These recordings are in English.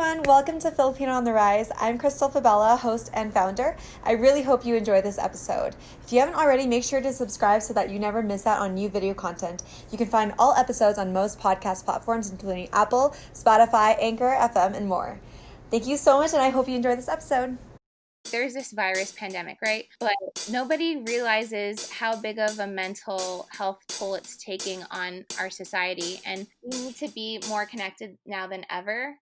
everyone, welcome to Filipina on the Rise. I'm Crystal Fabella, host and founder. I really hope you enjoy this episode. If you haven't already, make sure to subscribe so that you never miss out on new video content. You can find all episodes on most podcast platforms, including Apple, Spotify, Anchor, FM, and more. Thank you so much, and I hope you enjoy this episode. There's this virus pandemic, right? But nobody realizes how big of a mental health toll it's taking on our society. And we need to be more connected now than ever.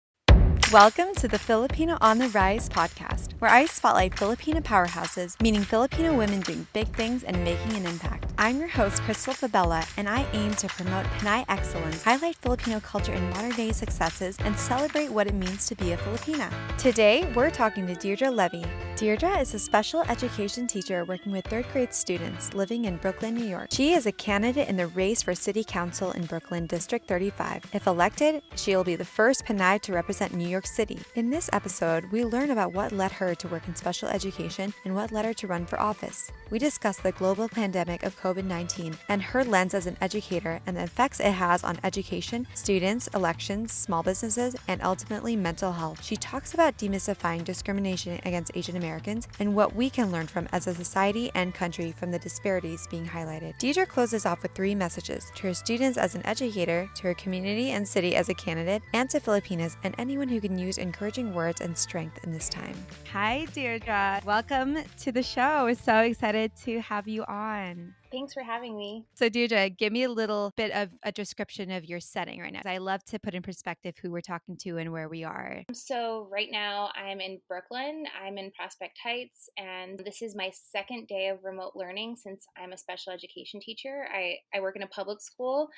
Welcome to the Filipina on the Rise podcast, where I spotlight Filipina powerhouses, meaning Filipino women doing big things and making an impact. I'm your host, Crystal Fabella, and I aim to promote Pinay excellence, highlight Filipino culture and modern-day successes, and celebrate what it means to be a Filipina. Today, we're talking to Deirdre Levy. Deirdre is a special education teacher working with third grade students living in Brooklyn, New York. She is a candidate in the race for City Council in Brooklyn, District 35. If elected, she'll be the first Pinay to represent New York City. In this episode, we learn about what led her to work in special education and what led her to run for office. We discuss the global pandemic of COVID-19 and her lens as an educator and the effects it has on education, students, elections, small businesses, and ultimately mental health. She talks about demystifying discrimination against Asian Americans and what we can learn from as a society and country from the disparities being highlighted. Deirdre closes off with 3 messages to her students as an educator, to her community and city as a candidate, and to Filipinas and anyone who can use encouraging words and strength in this time. Hi, Deirdre. Welcome to the show. We're so excited to have you on. Thanks for having me. So, Deirdre, give me a little bit of a description of your setting right now. I love to put in perspective who we're talking to and where we are. So right now I'm in Brooklyn. I'm in Prospect Heights, and this is my second day of remote learning since I'm a special education teacher. I work in a public school,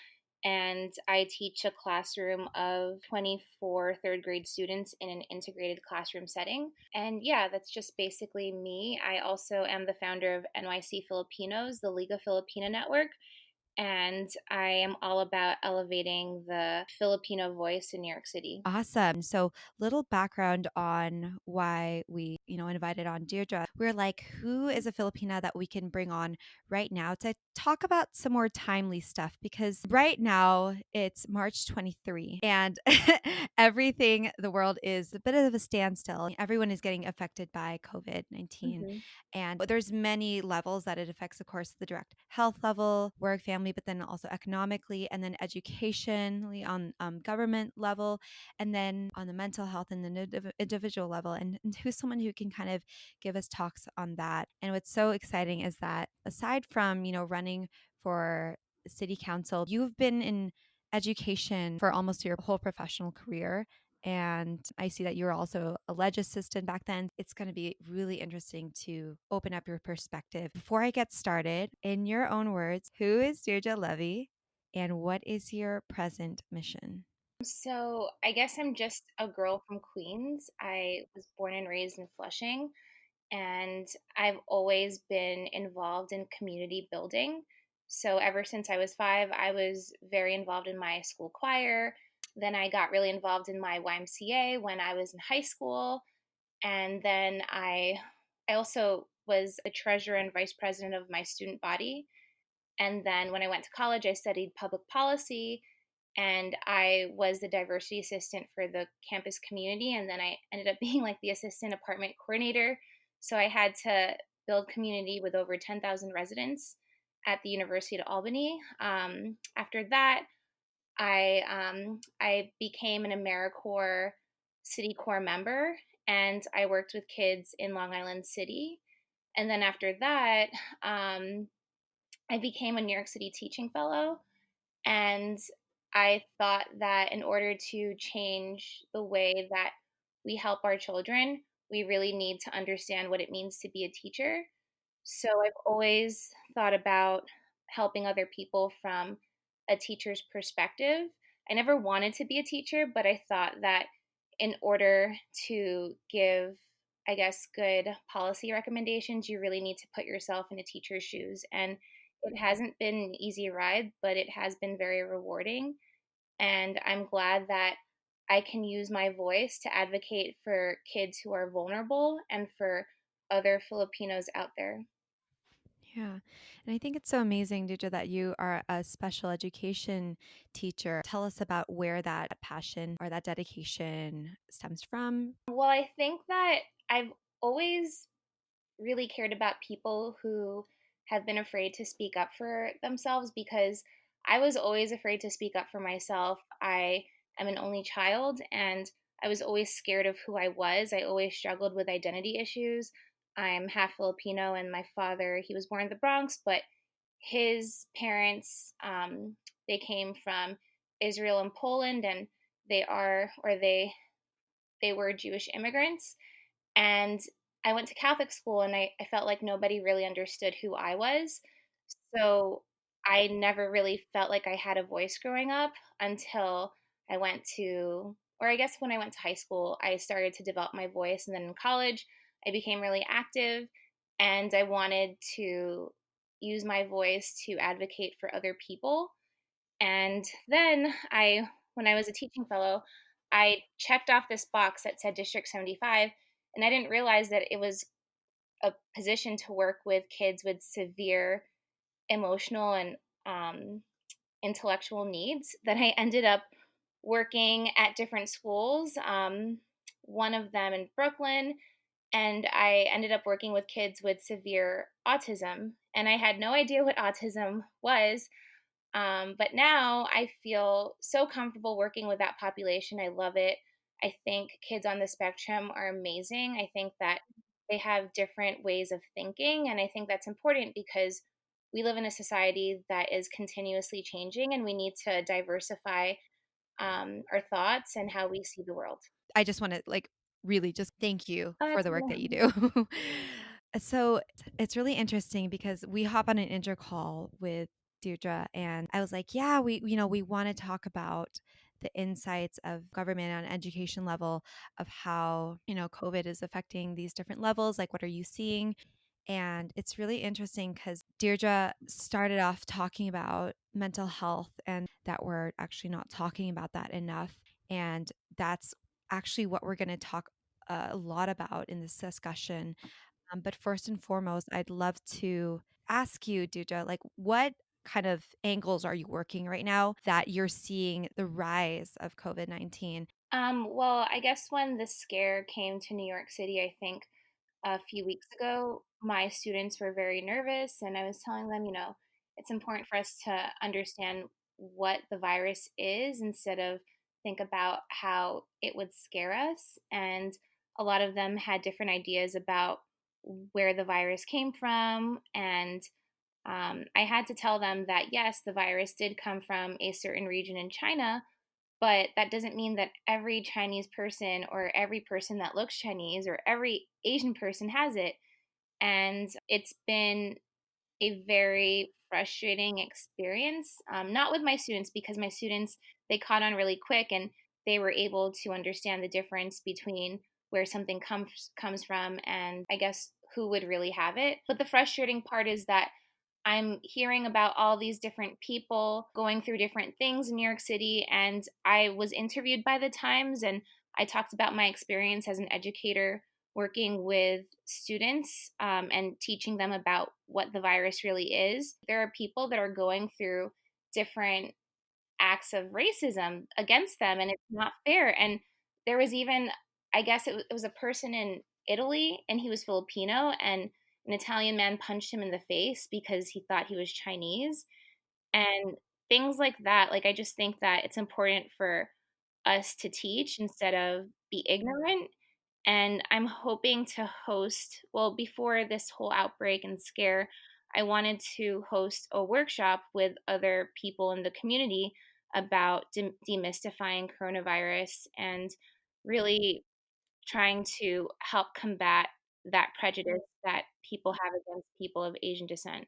and I teach a classroom of 24 third grade students in an integrated classroom setting. And yeah, that's just basically me. I also am the founder of NYC Filipinos, the League of Filipina Network. And I am all about elevating the Filipino voice in New York City. Awesome. So, little background on why we, invited on Deirdre. We're like, who is a Filipina that we can bring on right now to talk about some more timely stuff? Because right now it's March 23 and everything, the world is a bit of a standstill. Everyone is getting affected by COVID-19. Mm-hmm. And there's many levels that it affects, of course, the direct health level, work, family, but then also economically, and then educationally on government level, and then on the mental health and the individual level. And who's someone who can kind of give us talks on that. And what's so exciting is that aside from, running for city council, you've been in education for almost your whole professional career. And I see that you were also a ledge assistant back then. It's going to be really interesting to open up your perspective. Before I get started, in your own words, who is Deirdre Levy and what is your present mission? So I guess I'm just a girl from Queens. I was born and raised in Flushing, and I've always been involved in community building. So ever since I was 5, I was very involved in my school choir. Then I got really involved in my YMCA when I was in high school, and then I also was the treasurer and vice president of my student body. And then when I went to college, I studied public policy, and I was the diversity assistant for the campus community. And then I ended up being like the assistant apartment coordinator. So I had to build community with over 10,000 residents at the University of Albany. After that, I became an AmeriCorps City Corps member, and I worked with kids in Long Island City. And then after that, I became a New York City teaching fellow, and I thought that in order to change the way that we help our children, we really need to understand what it means to be a teacher. So I've always thought about helping other people from a teacher's perspective. I never wanted to be a teacher, but I thought that in order to give, I guess, good policy recommendations, you really need to put yourself in a teacher's shoes. And it hasn't been an easy ride, but it has been very rewarding. And I'm glad that I can use my voice to advocate for kids who are vulnerable and for other Filipinos out there. Yeah. And I think it's so amazing, Deirdre, that you are a special education teacher. Tell us about where that passion or that dedication stems from. Well, I think that I've always really cared about people who have been afraid to speak up for themselves because I was always afraid to speak up for myself. I am an only child and I was always scared of who I was. I always struggled with identity issues. I'm half Filipino and my father, he was born in the Bronx, but his parents, they came from Israel and Poland and they are, or they were Jewish immigrants. And I went to Catholic school and I felt like nobody really understood who I was. So I never really felt like I had a voice growing up until I went to, or I guess when I went to high school, I started to develop my voice. And then in college, I became really active and I wanted to use my voice to advocate for other people. And then when I was a teaching fellow, I checked off this box that said District 75, and I didn't realize that it was a position to work with kids with severe emotional and um, intellectual needs. That I ended up working at different schools, one of them in Brooklyn, and I ended up working with kids with severe autism. And I had no idea what autism was, but now I feel so comfortable working with that population. I love it. I think kids on the spectrum are amazing. I think that they have different ways of thinking. And I think that's important because we live in a society that is continuously changing and we need to diversify our thoughts and how we see the world. I just want to really just thank you Oh, for that's the work that you okay. do. So it's really interesting because we hop on an inter call with Deirdre and I was like, yeah, we want to talk about the insights of government on education level of how, COVID is affecting these different levels. Like, what are you seeing? And it's really interesting because Deirdre started off talking about mental health and that we're actually not talking about that enough. And that's actually what we're going to talk a lot about in this discussion. But first and foremost, I'd love to ask you, Deirdre, like what kind of angles are you working right now that you're seeing the rise of COVID-19? Well, I guess when the scare came to New York City, I think a few weeks ago, my students were very nervous, and I was telling them, it's important for us to understand what the virus is instead of think about how it would scare us. And a lot of them had different ideas about where the virus came from. And I had to tell them that yes, the virus did come from a certain region in China, but that doesn't mean that every Chinese person or every person that looks Chinese or every Asian person has it. And it's been a very frustrating experience, not with my students, because my students, they caught on really quick and they were able to understand the difference between where something comes from and I guess who would really have it. But the frustrating part is that I'm hearing about all these different people going through different things in New York City. And I was interviewed by the Times and I talked about my experience as an educator working with students and teaching them about what the virus really is. There are people that are going through different acts of racism against them, and it's not fair. And there was even, I guess it was a person in Italy, and he was Filipino, and an Italian man punched him in the face because he thought he was Chinese. And things like that. Like, I just think that it's important for us to teach instead of be ignorant. And I'm hoping to host, well, before this whole outbreak and scare, I wanted to host a workshop with other people in the community about demystifying coronavirus and really trying to help combat that prejudice that people have against people of Asian descent.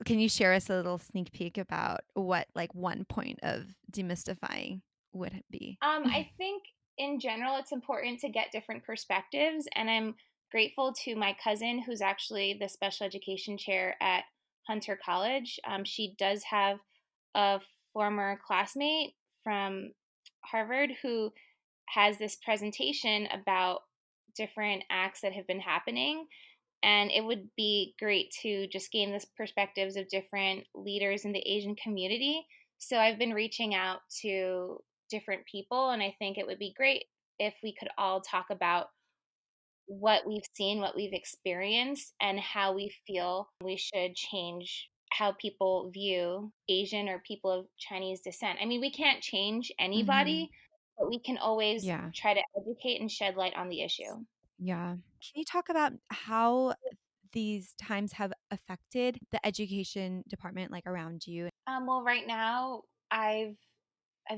Can you share us a little sneak peek about what like one point of demystifying would it be? I think in general, it's important to get different perspectives. And I'm grateful to my cousin, who's actually the special education chair at Hunter College. She does have a former classmate from Harvard who has this presentation about different acts that have been happening. And it would be great to just gain the perspectives of different leaders in the Asian community. So I've been reaching out to different people, and I think it would be great if we could all talk about what we've seen, what we've experienced, and how we feel we should change how people view Asian or people of Chinese descent. I mean, we can't change Mm-hmm. anybody, but we can always Yeah. try to educate and shed light on the issue. Yeah. Can you talk about how these times have affected the education department, like around you? Well, right now, I've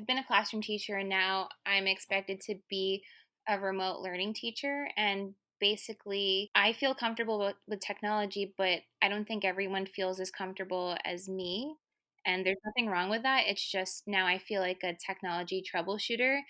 been a classroom teacher, and now I'm expected to be a remote learning teacher. And basically, I feel comfortable with technology, but I don't think everyone feels as comfortable as me. And there's nothing wrong with that. It's just now I feel like a technology troubleshooter.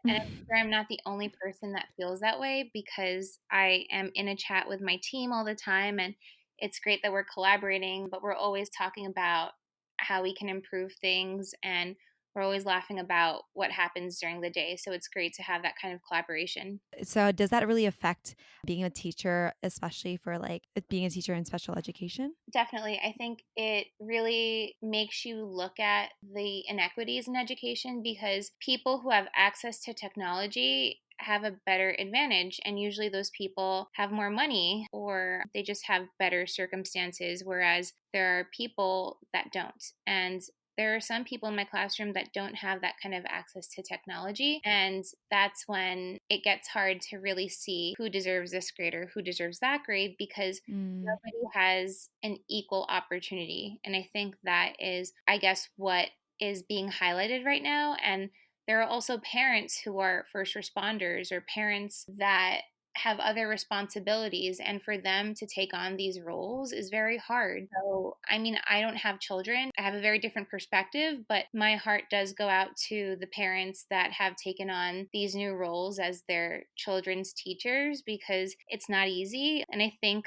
And I'm sure I'm not the only person that feels that way because I am in a chat with my team all the time. And it's great that we're collaborating, but we're always talking about how we can improve things, and we're always laughing about what happens during the day. So it's great to have that kind of collaboration. So, does that really affect being a teacher, especially for like being a teacher in special education? Definitely. I think it really makes you look at the inequities in education because people who have access to technology have a better advantage. And usually those people have more money or they just have better circumstances, whereas there are people that don't. And there are some people in my classroom that don't have that kind of access to technology. And that's when it gets hard to really see who deserves this grade or who deserves that grade because Mm, nobody has an equal opportunity. And I think that is, I guess, what is being highlighted right now. And there are also parents who are first responders or parents that have other responsibilities, and for them to take on these roles is very hard. So, I mean, I don't have children. I have a very different perspective, but my heart does go out to the parents that have taken on these new roles as their children's teachers because it's not easy. And I think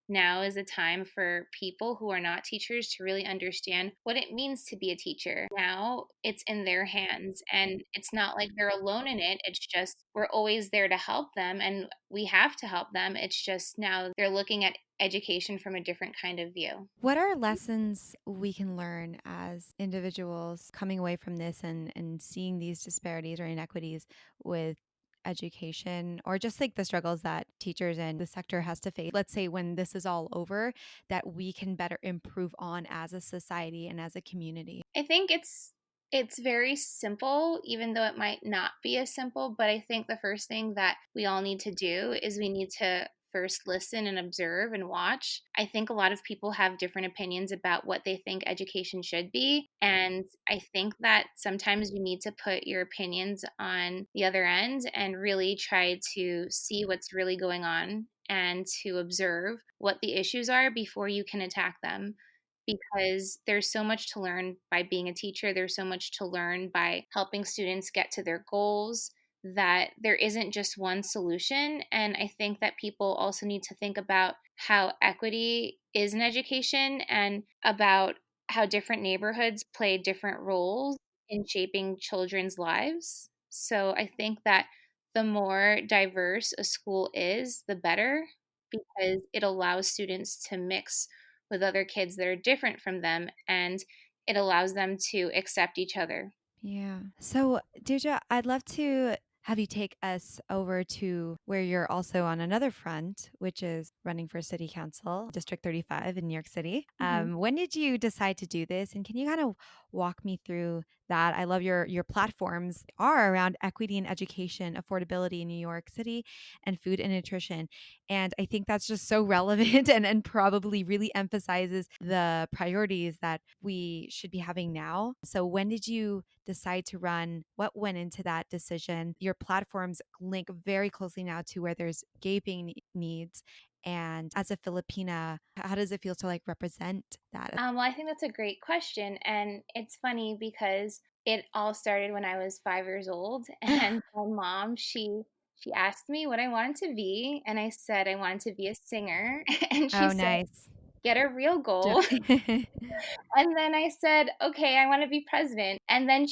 now is a time for people who are not teachers to really understand what it means to be a teacher. Now it's in their hands, and it's not like they're alone in it. It's just we're always there to help them, and we have to help them. It's just now they're looking at education from a different kind of view. what are lessons we can learn as individuals coming away from this and seeing these disparities or inequities with education or just like the struggles that teachers and the sector has to face? Let's say when this is all over, that we can better improve on as a society and as a community. I think it's very simple, even though it might not be as simple. But I think the first thing that we all need to do is we need to first listen and observe and watch. I think a lot of people have different opinions about what they think education should be. And I think that sometimes you need to put your opinions on the other end and really try to see what's really going on and to observe what the issues are before you can attack them, because there's so much to learn by being a teacher. There's so much to learn by helping students get to their goals, that there isn't just one solution. And I think that people also need to think about how equity is in education and about how different neighborhoods play different roles in shaping children's lives. So I think that the more diverse a school is, the better, because it allows students to mix with other kids that are different from them, and it allows them to accept each other. Yeah. So, Deirdre, I'd love to have you take us over to where you're also on another front, which is running for city council, District 35 in New York City. Mhm. When did you decide to do this? And can you kind of walk me through that? I love your platforms are around equity in education, affordability in New York City, and food and nutrition. And I think that's just so relevant and probably really emphasizes the priorities that we should be having now. So, when did you decide to run? What went into that decision? Your platforms link very closely now to where there's gaping needs. And as a Filipina, how does it feel to like represent that? Well, I think that's a great question, and it's funny because it all started when I was 5 years old, and my mom she asked me what I wanted to be, and I said I wanted to be a singer, and she Oh, said, nice. "Get a real Jo- goal." And then I said, "Okay, I wanna be president." And then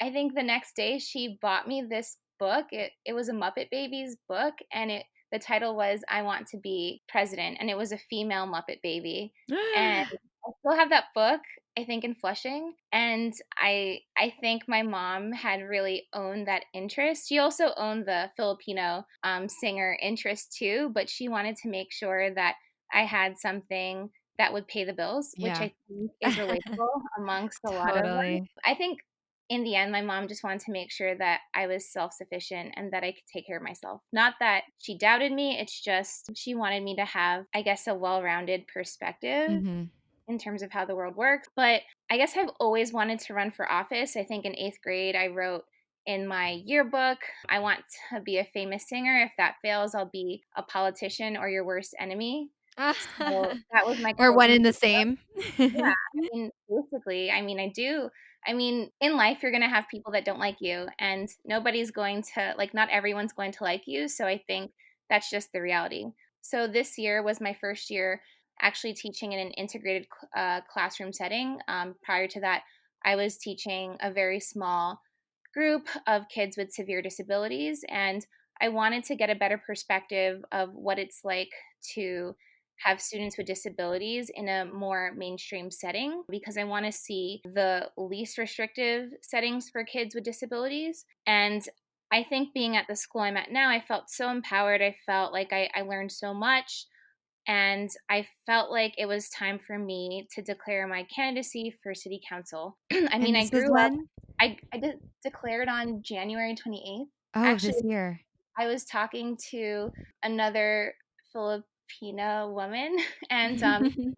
I think the next day, she bought me this book. It was a Muppet Babies book, and it The title was I Want to Be President, and it was a female Muppet baby. And I still have that book, I think, in Flushing, and I think my mom had really owned that interest. She also owned the Filipino, singer interest too, but she wanted to make sure that I had something that would pay the bills, which Yeah. I think is relatable amongst a lot of us. Totally. I think in the end, my mom just wanted to make sure that I was self-sufficient and that I could take care of myself. Not that she doubted me, it's just she wanted me to have, I guess, a well-rounded perspective Mhm. in terms of how the world works. But I guess I've always wanted to run for office. I think in 8th grade, I wrote in my yearbook, I want to be a famous singer. If that fails, I'll be a politician or your worst enemy. So that was my We're quote one in and the the book. same. Yeah, basically, I mean, in life, you're gonna have people that don't like you, and nobody's going to like, not everyone's going to like you, so I think that's just the reality. So this year was my first year actually teaching in an integrated classroom setting. Prior to that, I was teaching a very small group of kids with severe disabilities, and I wanted to get a better perspective of what it's like to have students with disabilities in a more mainstream setting because I want to see the least restrictive settings for kids with disabilities. And I think being at the school I'm at now, I felt so empowered. I felt like I learned so much. And I felt like it was time for me to declare my candidacy for city council. I And mean, I this was grew up, when? I did declared on January 28th. Oh, this Actually, year. I was talking to another Filipina woman, and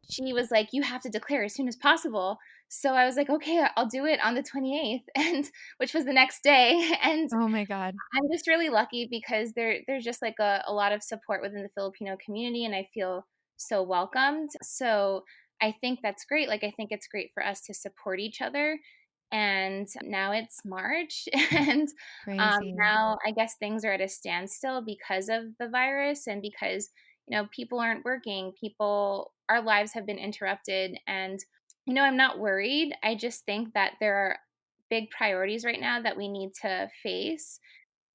she was like, "You have to declare as soon as possible." So I was like, "Okay, I'll do it on the 28th," and which was the next day. And Oh my god. I'm just really lucky because there's just like a lot of support within the Filipino community, and I feel so welcomed. So I think that's great. Like I think it's great for us to support each other. And now it's March, and Crazy. now I guess things are at a standstill because of the virus and because people aren't working. People, our lives have been interrupted, and I'm not worried. I just think that there are big priorities right now that we need to face,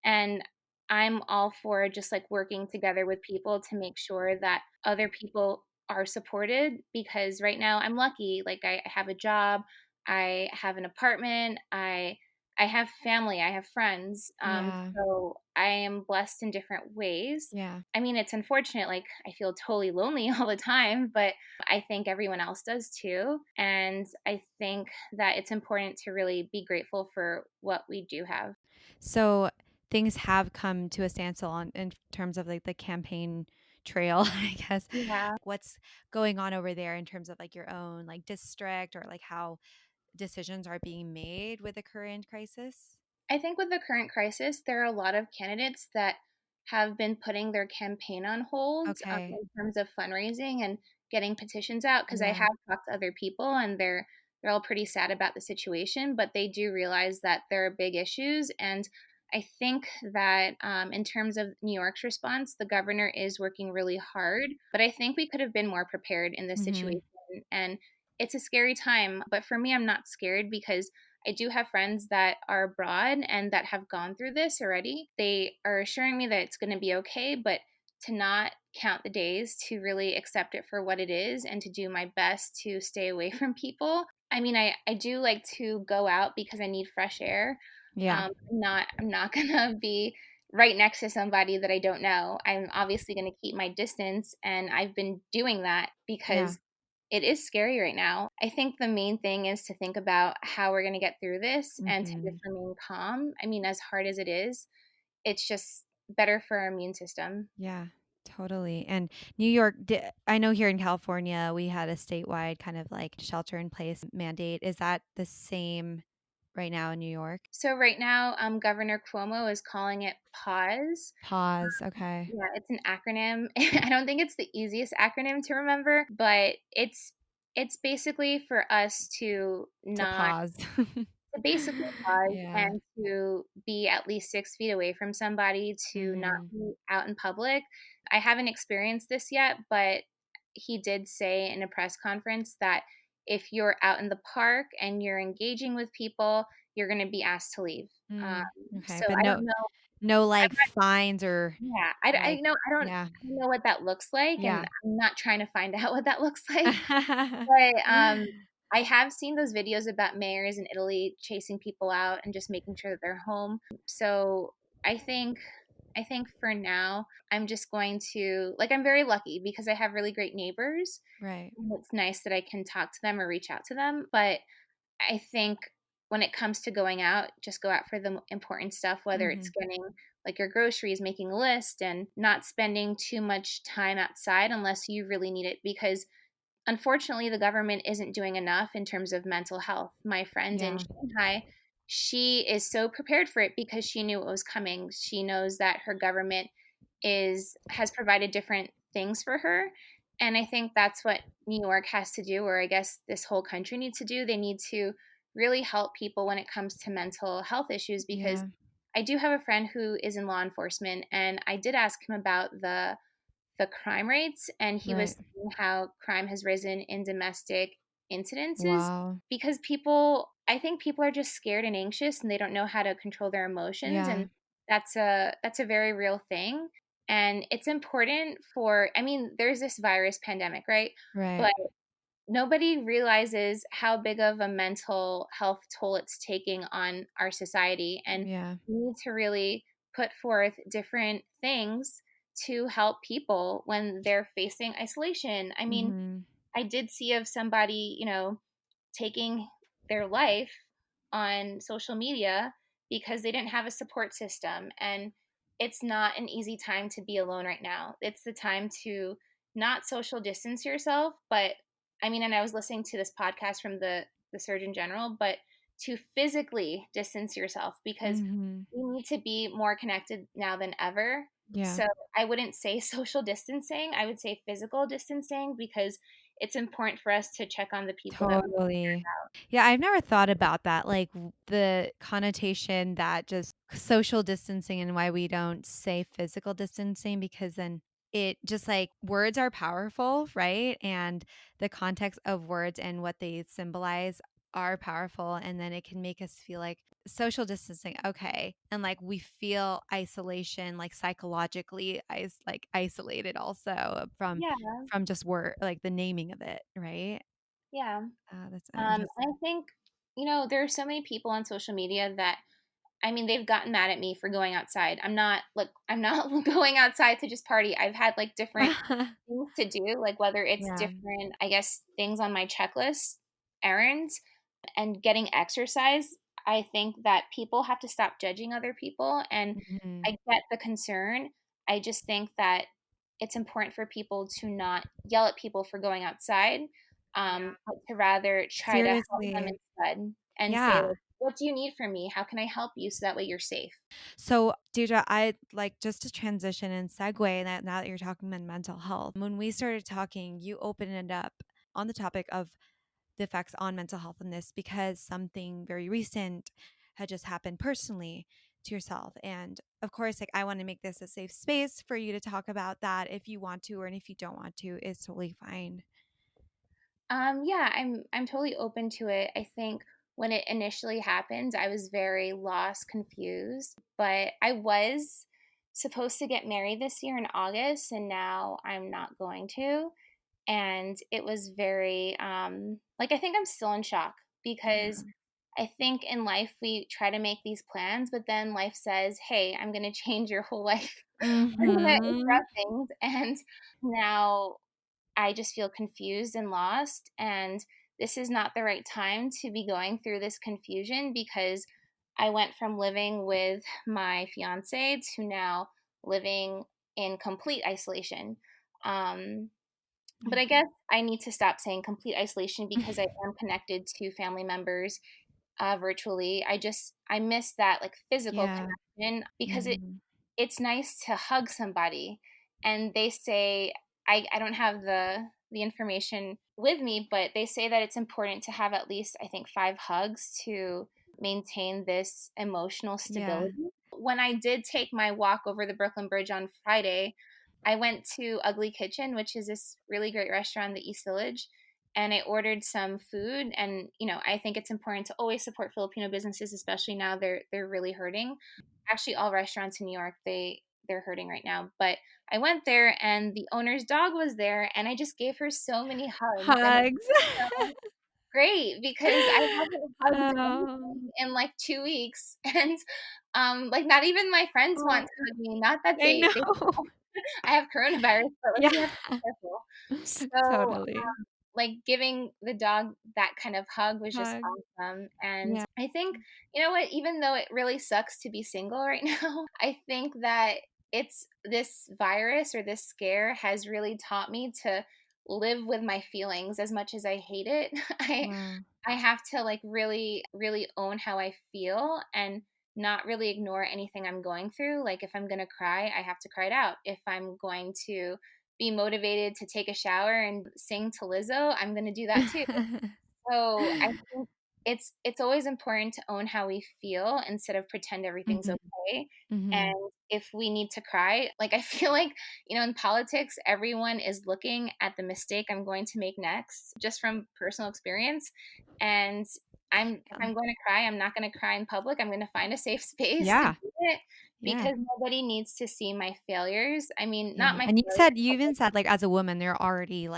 and I'm all for just like working together with people to make sure that other people are supported because right now I'm lucky. Like I have a job, I have an apartment, I have family, I have friends. Yeah. So I am blessed in different ways. Yeah. I mean, it's unfortunate, like I feel totally lonely all the time, but I think everyone else does too. And I think that it's important to really be grateful for what we do have. So things have come to a standstill in terms of like the campaign trail, I guess. Yeah. What's going on over there in terms of like your own like district or like how decisions are being made with the current crisis? I think with the current crisis, there are a lot of candidates that have been putting their campaign on hold Okay. in terms of fundraising and getting petitions out. Because I Yeah. have talked to other people, and they're all pretty sad about the situation, but they do realize that there are big issues. And I think that in terms of New York's response, the governor is working really hard. But I think we could have been more prepared in this Mhm. situation. And it's a scary time. But for me, I'm not scared because I do have friends that are abroad and that have gone through this already. They are assuring me that it's going to be okay, but to not count the days, to really accept it for what it is, and to do my best to stay away from people. I mean, I do like to go out because I need fresh air. Yeah. I'm not gonna be right next to somebody that I don't know. I'm obviously gonna keep my distance, and I've been doing that Yeah. because it is scary right now. I think the main thing is to think about how we're gonna get through this and to just Mhm. remain calm. I mean, as hard as it is, it's just better for our immune system. Yeah, totally. And New York, I know here in California, we had a statewide kind of like shelter in place mandate. Is that the same right now in New York? So right now, Governor Cuomo is calling it pause. Pause. Okay. Yeah, it's an acronym. I don't think it's the easiest acronym to remember, but it's basically for us to To not pause. to basically pause Yeah. and to be at least 6 feet away from somebody, to not Mhm. be out in public. I haven't experienced this yet, but he did say in a press conference that if you're out in the park and you're engaging with people, you're gonna be asked to leave. Um, Mm. Okay. so But I don't no know. No, like, fines or, Yeah, like, I yeah. don't know what that looks like, and Yeah. I'm not trying to find out what that looks like, but, I have seen those videos about mayors in Italy chasing people out and just making sure that they're home. So, I think I think for now, I'm just going to like, I'm very lucky because I have really great neighbors, Right. and it's nice that I can talk to them or reach out to them, but I think when it comes to going out, just go out for the important stuff, whether it's Mhm. getting like your groceries, making a list, and not spending too much time outside unless you really need it. Because unfortunately, the government isn't doing enough in terms of mental health. My friend in Yeah. Shanghai, she is so prepared for it because she knew it was coming. She knows that her government has provided different things for her. And I think that's what New York has to do, or I guess this whole country needs to do. They need to really help people when it comes to mental health issues because Yeah. I do have a friend who is in law enforcement, and I did ask him about the crime rates, and he was Right. saying how crime has risen in domestic incidences Wow. because I think people are just scared and anxious and they don't know how to control their emotions, Yeah. and that's a very real thing. And it's important for I mean, there's this virus pandemic, right? Right. But nobody realizes how big of a mental health toll it's taking on our society, and Yeah. we need to really put forth different things to help people when they're facing isolation. I mean, Mhm. I did see of somebody, taking their life on social media because they didn't have a support system. And it's not an easy time to be alone right now. It's the time to not social distance yourself, but I mean, and I was listening to this podcast from the Surgeon General, but to physically distance yourself because Mhm. we need to be more connected now than ever. Yeah. So I wouldn't say social distancing, I would say physical distancing because it's important for us to check on the people that we care Totally. about. Yeah, I've never thought about that, like, the connotation that just social distancing and why we don't say physical distancing because then it just like words are powerful, right? And the context of words and what they symbolize are powerful, and then it can make us feel like social distancing, okay, and, like, we feel isolation, like, psychologically isolated also Yeah, from just word like, the naming of it, right? yeah. That's I interesting. think, there are so many people on social media that I mean, they've gotten mad at me for going outside. I'm not going outside to just party. I've had like different things to do, like whether it's Yeah. different, I guess, things on my checklist, errands, and getting exercise. I think that people have to stop judging other people. And Mhm. I get the concern. I just think that it's important for people to not yell at people for going outside, Yeah. but to rather try to help them Seriously. instead and say, Yeah. like, what do you need from me? How can I help you so that way you're safe? So, Deirdre, I like just to transition and segue that now that you're talking about mental health. When we started talking, you opened it up on the topic of the effects on mental health in this because something very recent had just happened personally to yourself. And of course, like I want to make this a safe space for you to talk about that if you want to, or and if you don't want to, is totally fine. Yeah, I'm totally open to it. I think when it initially happened, I was very lost, confused, but I was supposed to get married this year in August, and now I'm not going to. And it was very like I think I'm still in shock because Yeah. I think in life we try to make these plans, but then life says, "Hey, I'm going to change your whole life. I'm going to Mhm. interrupt things." And now I just feel confused and lost. And this is not the right time to be going through this confusion because I went from living with my fiance to now living in complete isolation. Um, but Yeah. I guess I need to stop saying complete isolation because I am connected to family members virtually. I miss that like physical Yeah. connection because Mhm. it's nice to hug somebody, and they say I don't have the information with me, but they say that it's important to have at least I think 5 hugs to maintain this emotional Yeah. stability. When I did take my walk over the Brooklyn Bridge on Friday, I went to Ugly Kitchen, which is this really great restaurant in the East Village, and I ordered some food. And I think it's important to always support Filipino businesses, especially now they're really hurting. actually all restaurants in New York, they're hurting right now. But I went there and the owner's dog was there and I just gave her so many hugs and it Hugs. was so great because I haven't hugged Oh, anything in like 2 weeks and, like, not even my friends want oh, to hug me, not that I know. they I have coronavirus, but, like, Yeah, we have to be careful. So, totally. like, giving the dog that kind of hug was just Hug. awesome, and Yeah. I think you know what? Even though it really sucks to be single right now, I think that it's this virus or this scare has really taught me to live with my feelings as much as I hate it. I Wow. I have to, like, really, really own how I feel and not really ignore anything I'm going through. Like, if I'm gonna cry, I have to cry it out. If I'm going to be motivated to take a shower and sing to Lizzo, I'm gonna do that too. So, I think it's always important to own how we feel instead of pretend everything's Mhm, okay, mhm. and if we need to cry like, I feel like, in politics, everyone is looking at the mistake I'm going to make next, just from personal experience, and if Yeah. I'm going to cry, I'm not gonna cry in public, I'm gonna find a safe space to Yeah, do it, yeah, because nobody needs to see my failures. I mean, not yeah, my and you failures. even said, like, as a woman, you're already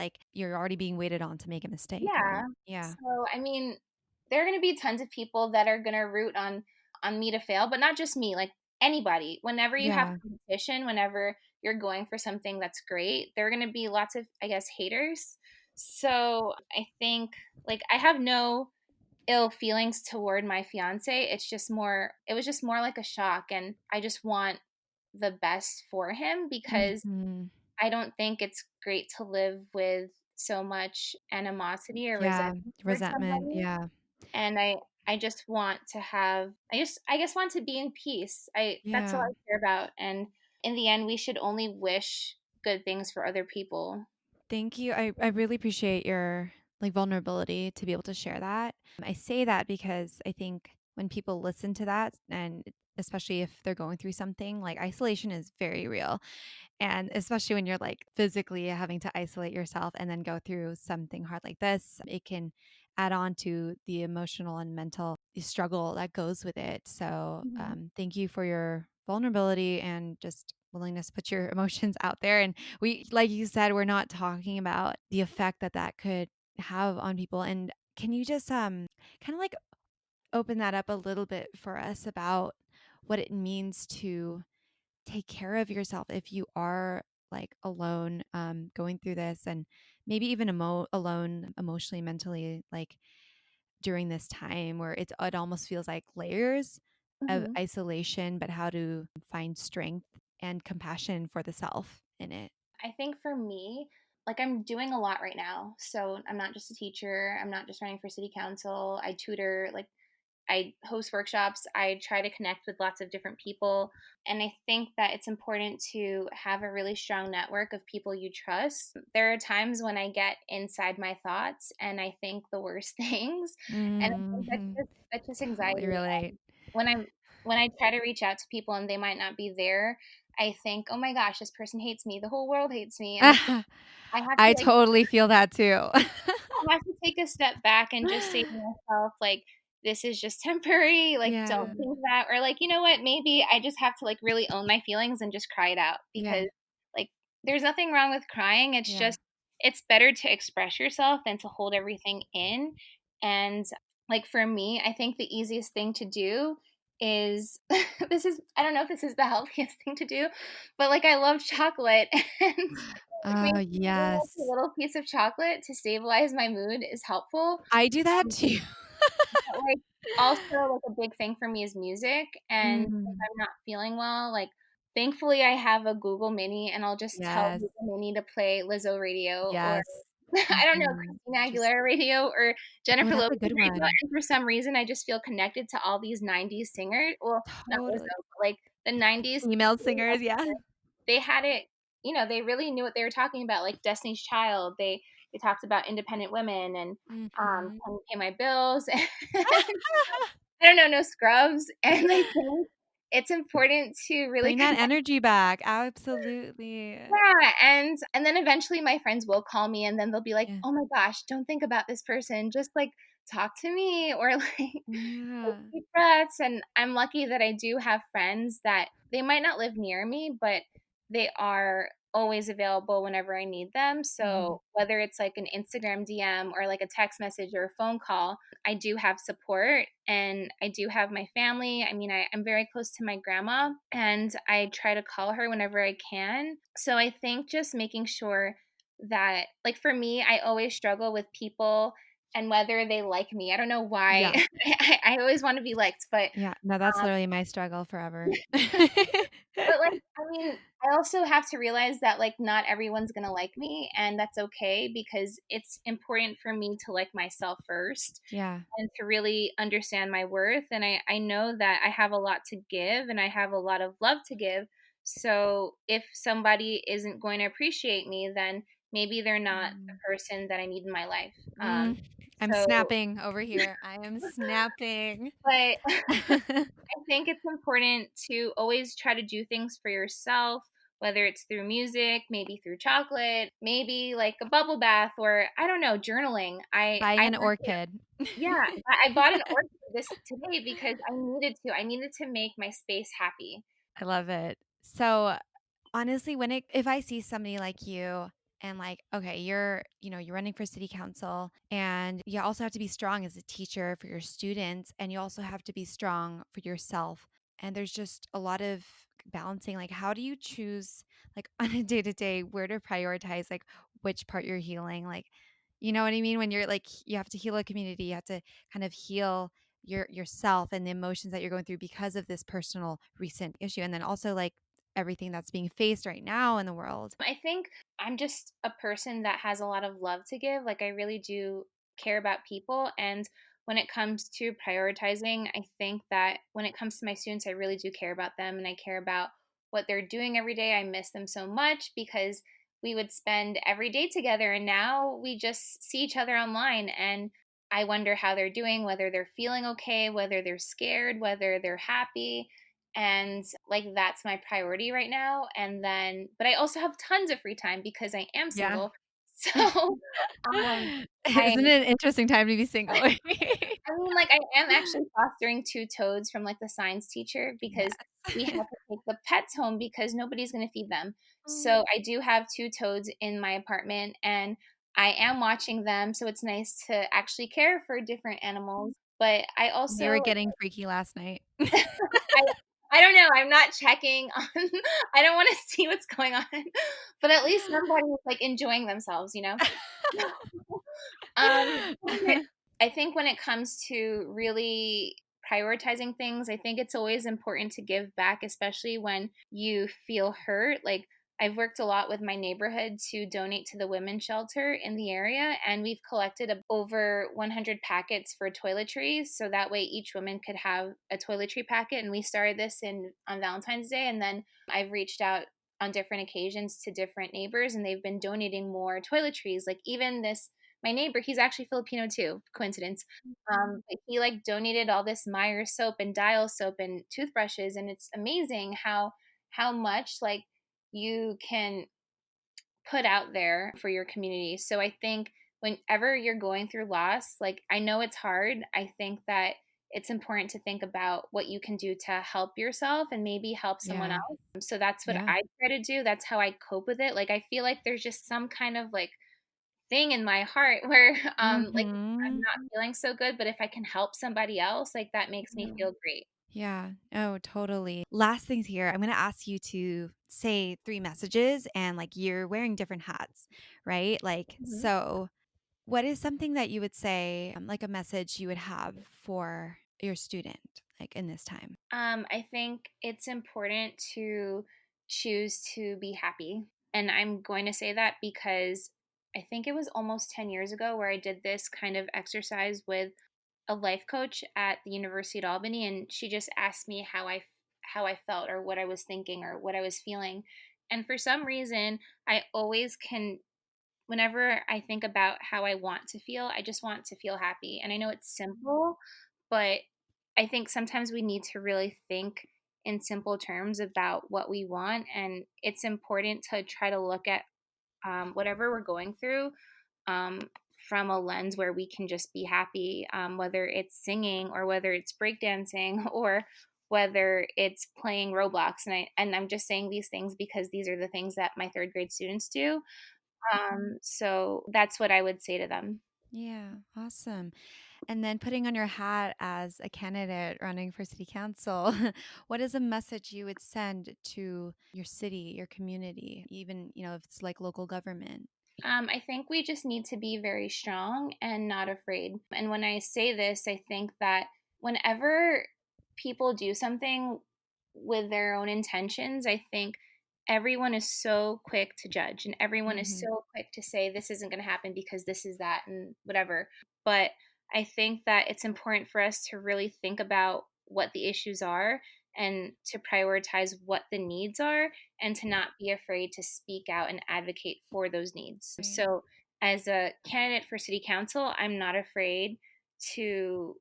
being waited on to make a mistake, Yeah. and yeah, So, I mean, there are gonna be tons of people that are gonna root on me to fail, but not just me, like anybody. Whenever you have yeah, competition, whenever you're going for something that's great, there are gonna be lots of, I guess, haters. So, I think like I have no ill feelings toward my fiance. It was just more like a shock and I just want the best for him because mhm, I don't think it's great to live with so much animosity or yeah, resentment towards resentment, somebody, yeah, and I just want to have I guess want to be in peace. I That's all yeah. I care about, and in the end, we should only wish good things for other people. Thank you. I really appreciate your like vulnerability to be able to share that. I say that because I think when people listen to that and especially if they're going through something, like isolation is very real. And especially when you're like physically having to isolate yourself and then go through something hard like this, it can add on to the emotional and mental struggle that goes with it. So, Mhm, thank you for your vulnerability and just willingness to put your emotions out there. And like you said, we're not talking about the effect that that could have on people. And can you just kind of like open that up a little bit for us about what it means to take care of yourself if you are like alone going through this and maybe even alone emotionally mentally like during this time where it almost feels like layers of mhm. isolation but how to find strength and compassion for the self in it. I think for me, like I'm doing a lot right now. So I'm not just a teacher. I'm not just running for city council. I tutor, like I host workshops. I try to connect with lots of different people. And I think that it's important to have a really strong network of people you trust. There are times when I get inside my thoughts and I think the worst things. And I think Hmm. that's just Totally anxiety. relate. When I try to reach out to people and they might not be there, I think, oh my gosh, this person hates me. The whole world hates me. And it's like I have to I like totally feel that too. I have to take a step back and just say to myself, like, this is just temporary. Like, Yeah, don't think that. Or, like, you know what? Maybe I just have to, like, really own my feelings and just cry it out yeah, because, like, there's nothing wrong with crying. It's yeah. just, it's better to express yourself than to hold everything in. And, like, for me, I think the easiest thing to do is I don't know if this is the healthiest thing to do, but, like, I love chocolate. And Oh maybe eating, like, a yes, little piece of chocolate to stabilize my mood is helpful, I do that too. but, like, also, like, a big thing for me is music, and if Mm. I'm not feeling well, like, thankfully, I have a Google Mini, and I'll just tell Yes, Google Mini to play Lizzo radio or yes. I don't know, Mhm. Christina Just Aguilera radio or oh, Jennifer that's a Lopez good radio, one. and for some reason, I just feel connected to all these '90s singers well, not Lizzo, Totally. but, like, the '90s Female female singers, yeah. singers. They had it they really knew what they were talking about, like Destiny's Child, they talked about independent women and, Mhm. "Can you pay my bills?" I don't know, no scrubs, and I think it's important to really Bring that connect. energy back. Absolutely. Yeah, and then eventually my friends will call me, and then they'll be like, Yeah. "Oh my gosh, don't think about this person, just, like, talk to me, or like take Yeah. deep breaths. And I'm lucky that I do have friends that they might not live near me, but they are always available whenever I need them. Mhm. So whether it's like an Instagram DM or like a text message or a phone call, I do have support, and I do have my family. I mean, I'm very close to my grandma, and I try to call her whenever I can. So I think just making sure that, like, for me, I always struggle with people and whether they like me. I don't know why. Yeah. I always want to be liked, Yeah. No, that's um, literally my struggle forever. but, like, I mean, I also have to realize that, like, not everyone's gonna like me, and that's okay because it's important for me to like myself first Yeah. and to really understand my worth, and I know that I have a lot to give and I have a lot of love to give. So, if somebody isn't going to appreciate me, then maybe they're not the Mm. person that I need in my life. Mm. I'm So snapping over here. I am snapping. but I think it's important to always try to do things for yourself, whether it's through music, maybe through chocolate, maybe like a bubble bath, or I don't know, journaling. Buying I an have orchid. yeah, I bought an orchid this today because I needed to. I needed to make my space happy. I love it. So, honestly, when it if I see somebody like you and like, okay, you're running for city council and you also have to be strong as a teacher for your students and you also have to be strong for yourself. And there's just a lot of balancing. Like, how do you choose like on a day-to-day where to prioritize like which part you're healing? Like, you know what I mean? When you're like you have to heal a community, you have to kind of heal yourself and the emotions that you're going through because of this personal recent issue. And then also like everything that's being faced right now in the world. I think I'm just a person that has a lot of love to give. Like, I really do care about people. And when it comes to prioritizing, I think that when it comes to my students, I really do care about them and I care about what they're doing every day. I miss them so much because we would spend every day together, and now we just see each other online. And I wonder how they're doing, whether they're feeling okay, whether they're scared, whether they're happy. And like that's my priority right now. And then but I also have tons of free time because I am Yeah. single. So um I Isn't it an interesting time to be single? I mean, like, I am actually fostering 2 toads from, like, the science teacher because Yes. we have to take the pets home because nobody's gonna feed them. Mm. So I do have 2 toads in my apartment, and I am watching them, so it's nice to actually care for different animals. But I They were also getting freaky last night. I I don't know, I'm not checking on I don't wanna see what's going on, but at least somebody's, like, enjoying themselves, you know? But I think when it comes to really prioritizing things, I think it's always important to give back, especially when you feel hurt. Like, I've worked a lot with my neighborhood to donate to the women's shelter in the area, and we've collected over 100 packets for toiletries. So that way each woman could have a toiletry packet. And we started this on Valentine's Day. And then I've reached out on different occasions to different neighbors, and they've been donating more toiletries. Like, even this my neighbor, he's actually Filipino too, coincidence. But he like donated all this Meyer soap and Dial soap and toothbrushes, and it's amazing how much like you can put out there for your community. So I think whenever you're going through loss, like I know it's hard, I think that it's important to think about what you can do to help yourself and maybe help someone Yeah. else. So that's what Yeah. I try to do. That's how I cope with it. Like I feel like there's just some kind of like thing in my heart where like I'm Mhm. not feeling so good, but if I can help somebody else, like that makes me feel great. Yeah. Oh, totally. Last things here. I'm going to ask you to say three messages and like you're wearing different hats, right? Like, Mhm. so what is something that you would say, like a message you would have for your student, like in this time? I think it's important to choose to be happy. And I'm going to say that because I think it was almost 10 years ago where I did this kind of exercise with a life coach at the University of Albany, and she just asked me how I felt or what I was thinking or what I was feeling. And for some reason, I always can whenever I think about how I want to feel, I just want to feel happy. And I know it's simple, but I think sometimes we need to really think in simple terms about what we want. And it's important to try to look at whatever we're going through um, from a lens where we can just be happy, whether it's singing or whether it's breakdancing or whether it's playing Roblox. And I'm just saying these things because these are the things that my third grade students do. So that's what I would say to them. Yeah, awesome. And then putting on your hat as a candidate running for city council, what is a message you would send to your city, your community, even, if it's like local government? I think we just need to be very strong and not afraid. And when I say this, I think that whenever people do something with their own intentions, I think everyone is so quick to judge and everyone is Hmm. so quick to say this isn't going to happen because this is that and whatever. But I think that it's important for us to really think about what the issues are and to prioritize what the needs are and to not be afraid to speak out and advocate for those needs. Right. So, as a candidate for city council, I'm not afraid to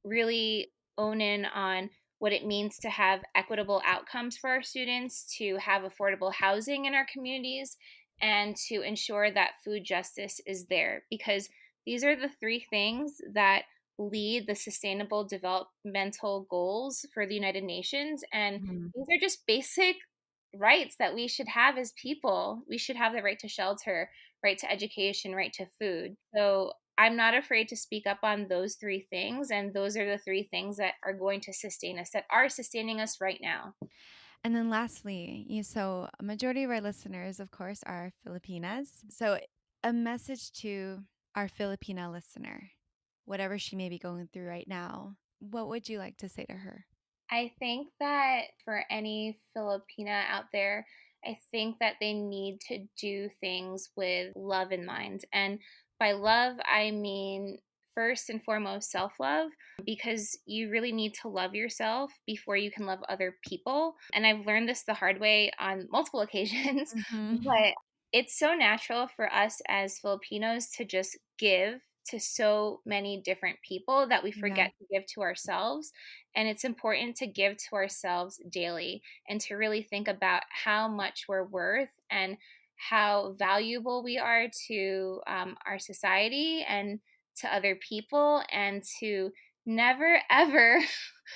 really own in on what it means to have equitable outcomes for our students, to have affordable housing in our communities, and to ensure that food justice is there. Because these are the three things that lead the sustainable developmental goals for the United Nations. And Mhm. these are just basic rights that we should have as people. We should have the right to shelter, right to education, right to food. So I'm not afraid to speak up on those three things. And those are the three things that are going to sustain us, that are sustaining us right now. And then lastly, so a majority of our listeners, of course, are Filipinas. So a message to our Filipina listener, whatever she may be going through right now, what would you like to say to her? I think that for any Filipina out there, I think that they need to do things with love in mind. And by love, I mean first and foremost self love, because you really need to love yourself before you can love other people. And I've learned this the hard way on multiple occasions, Hmm. but it's so natural for us as Filipinos to just give to so many different people that we Yeah. forget to give to ourselves. And it's important to give to ourselves daily and to really think about how much we're worth and how valuable we are to our society and to other people, and to never ever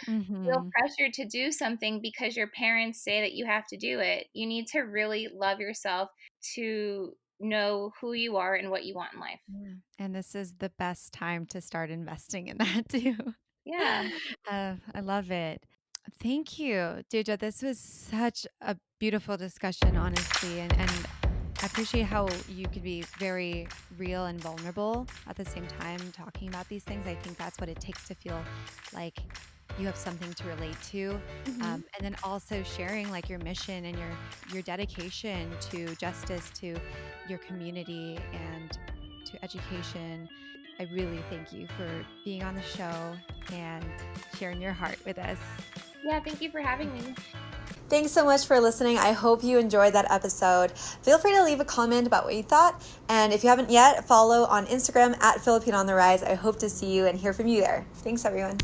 feel Hmm. pressured to do something because your parents say that you have to do it. You need to really love yourself to know who you are and what you want in life. Yeah. And this is the best time to start investing in that too. Yeah. I love it. Thank you, Deirdre. This was such a beautiful discussion, honestly. And I appreciate how you could be very real and vulnerable at the same time talking about these things. I think that's what it takes to feel like you have something to relate to. Hmm. And then also sharing like your mission and your dedication to justice, to your community and to education. I really thank you for being on the show and sharing your heart with us. Yeah, thank you for having me. Thanks so much for listening. I hope you enjoyed that episode. Feel free to leave a comment about what you thought. And if you haven't yet, follow on Instagram at Filipina on the Rise. I hope to see you and hear from you there. Thanks, everyone.